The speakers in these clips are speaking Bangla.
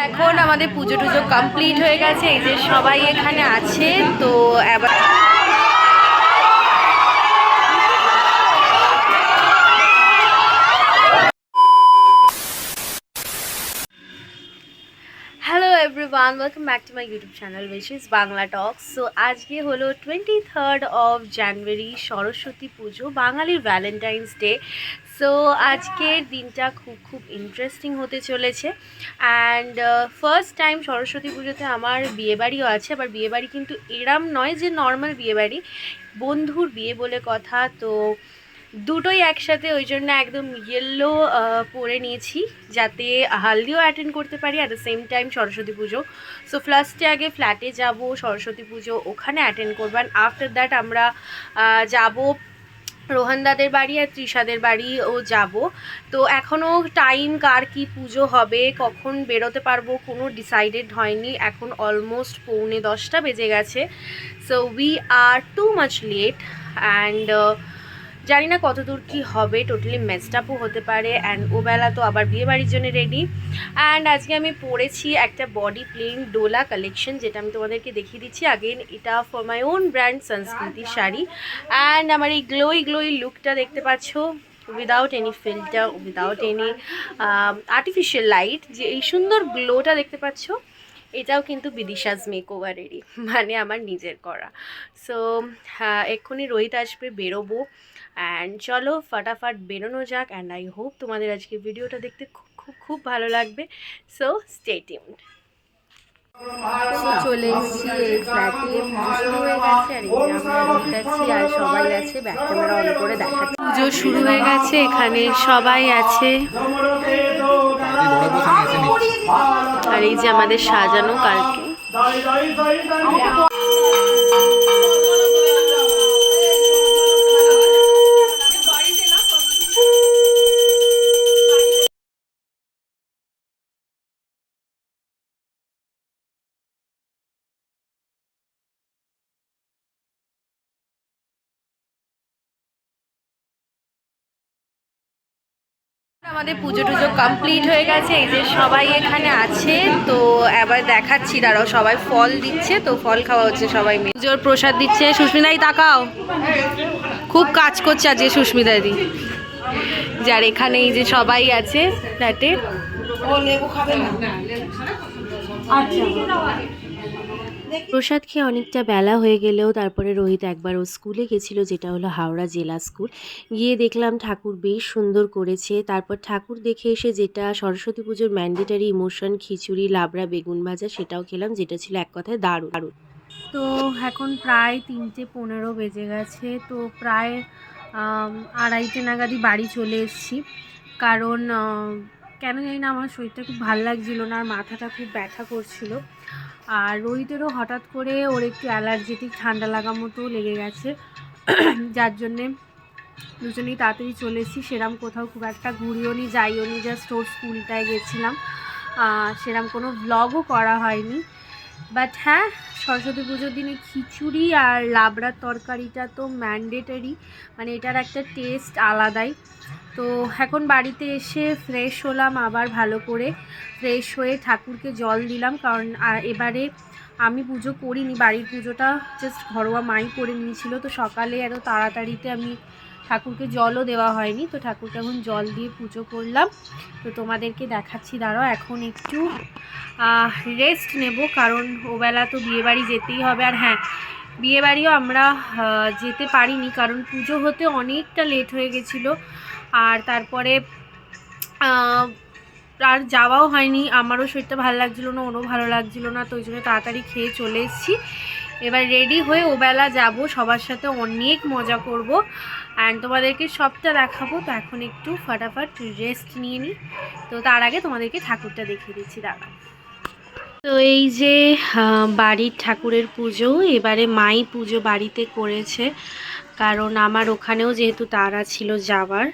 এখন আমাদের পুজো টুজো কমপ্লিট হয়ে গেছে, এই যে সবাই এখানে আছে। তো এবার hello everyone, welcome back to my YouTube channel which is Bangla Tux. So আজকে হলো 23rd অফ জানুয়ারি, সরস্বতী পুজো, বাঙালির ভ্যালেন্টাইন্স ডে। সো আজকের দিনটা খুব ইন্টারেস্টিং হতে চলেছে। অ্যান্ড ফার্স্ট টাইম সরস্বতী পুজোতে আমার বিয়েবাড়িও আছে। আবার বিয়েবাড়ি কিন্তু এরম নয় যে নর্মাল বিয়েবাড়ি, বন্ধুর বিয়ে বলে কথা। তো দুটোই একসাথে, ওই জন্য একদম ইয়েলো পরে নিয়েছি যাতে হালদিও অ্যাটেন্ড করতে পারি at the same time Saraswati Puja. So ফার্স্টে আগে ফ্ল্যাটে যাব, সরস্বতী পুজো ওখানে অ্যাটেন্ড করবো। অ্যান্ড আফটার দ্যাট আমরা যাব রোহানদাদের বাড়ি আর তৃষাদের বাড়িও যাব। তো এখনও টাইম কার কি পুজো হবে, কখন বেরোতে পারবো কোনো ডিসাইডেড হয়নি। এখন অলমোস্ট 9:45 বেজে গেছে। So we are too much late and জানি না কত দূর কী হবে, টোটালি মেসড আপও হতে পারে। অ্যান্ড ওবেলা তো আবার বিয়ে বাড়ির জন্য রেডি। অ্যান্ড আজকে আমি পরেছি একটা বডি প্লেন ডোলা কালেকশন, যেটা আমি তোমাদেরকে দেখিয়ে দিচ্ছি। আগেন এটা ফর মাই ওন ব্র্যান্ড সংস্কৃতির শাড়ি। অ্যান্ড আমার এই গ্লোই লুকটা দেখতে পাচ্ছ, without any filter, without any artificial light, যে এই সুন্দর গ্লোটা দেখতে পাচ্ছ, এটাও কিন্তু বিদিশাস মেকওভারেরই, মানে আমার নিজের করা। সো এক্ষুনি রোহিত আসবে, বেরোবো। অ্যান্ড চলো ফটাফট বেরোনো যাক। অ্যান্ড আই হোপ তোমাদের আজকে ভিডিওটা দেখতে খুব ভালো লাগবে। So stay tuned. চলে এসেছি এই ফ্ল্যাটে, পুজো শুরু হয়ে গেছে। আর এই যে আমরা রোহিত আছি আর সবাই আছে, ব্যাক ক্যামেরা অন করে দেখাচ্ছি। পুজো শুরু হয়ে গেছে, এখানে সবাই আছে। আর এই যে আমাদের সাজানো কালকে। আমাদের পুজো টুজো কমপ্লিট হয়ে গেছে, এই যে সবাই এখানে আছে। তো এবার দেখাচ্ছি, দাঁড়াও, সবাই ফল দিচ্ছে, তো ফল খাওয়া হচ্ছে সবাই মিলে। পুজোর প্রসাদ দিচ্ছে। সুস্মিতাই তাকাও, খুব কাজ করছে আজকে সুস্মিতাদি। যার এখানে এই যে সবাই আছে ফ্ল্যাটে। প্রসাদ খেয়ে অনেকটা বেলা হয়ে গেলেও তারপরে রোহিত একবার ও স্কুলে গেছিলো, যেটা হলো হাওড়া জেলা স্কুল। গিয়ে দেখলাম ঠাকুর বেশ সুন্দর করেছে। তারপর ঠাকুর দেখে এসে যেটা সরস্বতী পুজোর ম্যান্ডেটারি ইমোশন, খিচুড়ি, লাবড়া, বেগুন ভাজা, সেটাও খেলাম, যেটা ছিল এক কথায় দারুণ। তো এখন প্রায় 3:15 বেজে গেছে। তো প্রায় 2:30 নাগাদই বাড়ি চলে এসেছি। কারণ কেন জানি না আমার শরীরটা খুব ভালো লাগছিল না, আর মাথাটা খুব ব্যথা করছিল। আর রোহিতেরও হঠাৎ করে ওর একটু অ্যালার্জেটিক ঠান্ডা লাগা মতো লেগে গেছে, যার জন্যে দুজনেই তাড়াতাড়ি চলে এসেছি। সেরম কোথাও খুব একটা ঘুরিও নি, যাইও নি, জাস্ট ওর স্কুলটায় গেছিলাম। সেরম কোনো ভ্লগও করা হয়নি। বাট হ্যাঁ, সরস্বতী পুজোর দিনে খিচুড়ি আর লাবড়ার তরকারিটা তো ম্যান্ডেটারি, মানে এটার একটা টেস্ট আলাদাই। তো এখন বাড়িতে এসে ফ্রেশ হলাম, আবার ভালো করে ফ্রেশ হয়ে ঠাকুরকে জল দিলাম। কারণ এবারে আমি পুজো করিনি, বাড়ির পুজোটা জাস্ট ঘরোয়া মাই করে নিয়েছিল। তো সকালে এত তাড়াতাড়িতে আমি ঠাকুরকে জলও দেওয়া হয়নি। তো ঠাকুরকে এখন জল দিয়ে পুজো করলাম। তো তোমাদেরকে দেখাচ্ছি, দাঁড়াও, এখন একটু রেস্ট নেব, কারণ ওবেলা তো বিয়েবাড়ি যেতেই হবে। আর হ্যাঁ, বিয়েবাড়িও আমরা যেতে পারিনি, কারণ পুজো হতে অনেকটা লেট হয়ে গেছিলো। আর তারপরে আর যাওয়াও হয়নি। আমারও শরীরটা ভালো লাগছিলো না, ওরও ভালো লাগছিলো না। তো ওই জন্য তাড়াতাড়ি খেয়ে চলে এসেছি। এবার রেডি হয়ে ওবেলা যাব, সবার সাথে অনেক মজা করব অ্যান্ড তোমাদেরকে সবটা দেখাবো। তো এখন একটু ফটাফট রেস্ট নিয়ে নিই। তো তার আগে তোমাদেরকে ঠাকুরটা দেখিয়ে দিচ্ছি, দাঁড়াও। তো এই যে বাড়ির ঠাকুরের পুজো, এবারে মাই পুজো বাড়িতে করেছে, কারণ আমার ওখানেও যেহেতু তাড়া ছিল যাওয়ার।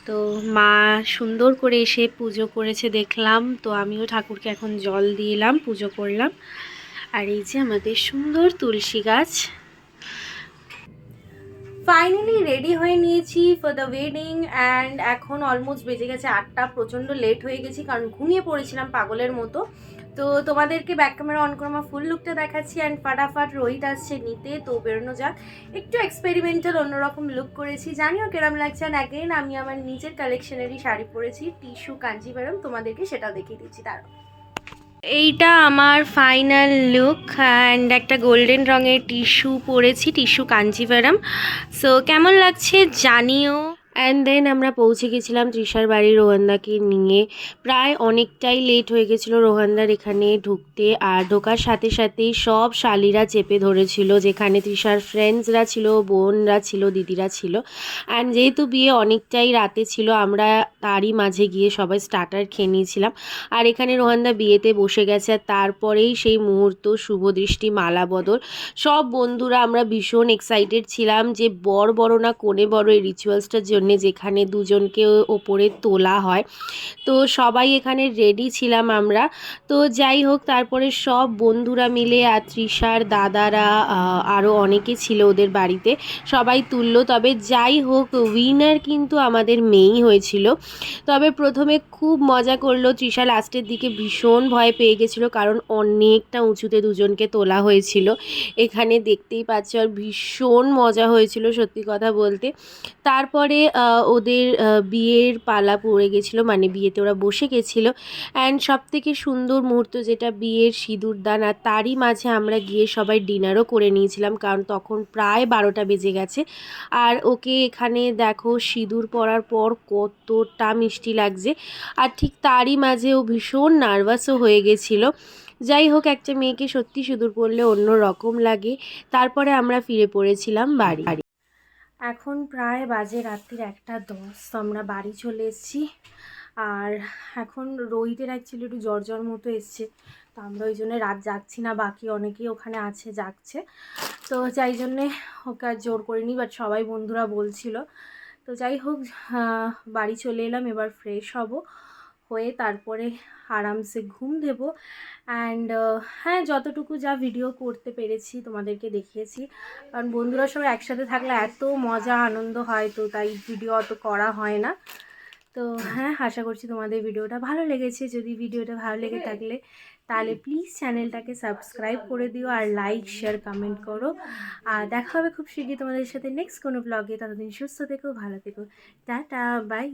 তো মা সুন্দর করে এসে পুজো করেছে দেখলাম। তো আমিও ঠাকুরকে এখন জল দিলাম, পুজো করলাম। আর এই যে আমাদের সুন্দর তুলসী গাছ। ফাইনালি রেডি হয়ে নিয়েছি ফর দ্য ওয়েডিং অ্যান্ড এখন অলমোস্ট বেজে গেছে 8টা। প্রচণ্ড লেট হয়ে গেছি কারণ ঘুমিয়ে পড়েছিলাম পাগলের মতো। তো তোমাদেরকে ব্যাক ক্যামেরা অন করে আমার ফুল লুকটা দেখাচ্ছি অ্যান্ড ফাটাফাট রোহিত আসছে নিতে, তো বেরোনো যাক। একটু এক্সপেরিমেন্টাল অন্যরকম লুক করেছি, জানিও কেরম লাগছে। অ্যান্ড অ্যাগেন আমি আমার নিজের কালেকশনেরই শাড়ি পরেছি, টিস্যু কাঞ্জিভারম, তোমাদেরকে সেটাও দেখিয়ে দিচ্ছি। তার এইটা আমার ফাইনাল লুক অ্যান্ড একটা গোল্ডেন রঙের টিস্যু পরেছি, টিস্যু কাঞ্জিভারম। সো কেমন লাগছে জানিও। অ্যান্ড দেন আমরা পৌঁছে গেছিলাম তৃষার বাড়ি রোহানদাকে নিয়ে। প্রায় অনেকটাই লেট হয়ে গেছিলো রোহানদার এখানে ঢুকতে, আর ঢোকার সাথে সাথেই সব শালিরা চেপে ধরেছিল, যেখানে তৃষার ফ্রেন্ডসরা ছিল, বোনরা ছিল, দিদিরা ছিল। অ্যান্ড যেহেতু বিয়ে অনেকটাই রাতে ছিল, আমরা তারই মাঝে গিয়ে সবাই স্টার্টার খেয়ে নিয়েছিলাম। আর এখানে রোহানদা বিয়েতে বসে গেছে, আর তারপরেই সেই মুহূর্ত, শুভদৃষ্টি, মালা বদল। সব বন্ধুরা আমরা ভীষণ এক্সাইটেড ছিলাম যে বর বড় না কোণে বড় এই রিচুয়ালসটার জন্য, যেখানে দুজনকে ওপরে তোলা হয়। তো সবাই এখানে রেডি ছিলাম আমরা। তো যাই হোক, তারপরে সব বন্ধুরা মিলে আর তৃষার দাদারা আরও অনেকে ছিল ওদের বাড়িতে, সবাই তুললো। তবে যাই হোক, উইনার কিন্তু আমাদের মেয়েই হয়েছিল। তবে প্রথমে খুব মজা করলো তৃষা, লাস্টের দিকে ভীষণ ভয় পেয়ে গেছিলো কারণ অনেকটা উঁচুতে দুজনকে তোলা হয়েছিল, এখানে দেখতেই পাচ্ছ। আর ভীষণ মজা হয়েছিল সত্যি কথা বলতে। তারপরে ওদের বিয়ের পালা পড়ে গেছিলো, মানে বিয়েতে ওরা বসে গেছিলো। অ্যান্ড সবথেকে সুন্দর মুহূর্ত যেটা বিয়ের সিঁদুরদান, আর তারই মাঝে আমরা গিয়ে সবাই ডিনারও করে নিয়েছিলাম কারণ তখন প্রায় 12টা বেজে গেছে। আর ওকে এখানে দেখো সিঁদুর পরার পর কতটা মিষ্টি লাগছে, আর ঠিক তারই মাঝে ও ভীষণ নার্ভাসও হয়ে গেছিলো। যাই হোক, একটা মেয়েকে সত্যি সিঁদুর পরলে অন্য রকম লাগে। তারপরে আমরা ফিরে পড়েছিলাম বাড়ি। এখন প্রায় বাজে রাত্রির 1:10, তো আমরা বাড়ি চলে এসেছি। আর এখন রোহিতের অ্যাকচুয়ালি একটু জ্বর মতো এসছে, তো আমরা ওই জন্য রাত জাগছি না, বাকি অনেকেই ওখানে আছে জাগছে। তো যাই জন্যে ওকে আর জোর করিনি, বাট সবাই বন্ধুরা বলছিল। তো যাই হোক, বাড়ি চলে এলাম। এবার ফ্রেশ হব, হয়ে তারপরে আরামসে ঘুম দেব। অ্যান্ড হ্যাঁ, যতটুকু যা ভিডিও করতে পেরেছি তোমাদেরকে দেখিয়েছি, কারণ বন্ধুরা সবাই একসাথে থাকলে এত মজা আনন্দ হয়, তো তাই ভিডিও অত করা হয় না। তো হ্যাঁ, আশা করছি তোমাদের ভিডিওটা ভালো লেগেছে। যদি ভিডিওটা ভালো লেগে থাকলে তাহলে প্লিজ চ্যানেলটাকে সাবস্ক্রাইব করে দিও, আর লাইক, শেয়ার, কমেন্ট করো। আর দেখা হবে খুব শীঘ্রই তোমাদের সাথে নেক্সট কোনো ব্লগে। ততদিন সুস্থ থেকো, ভালো থেকো, টাটা, বাই।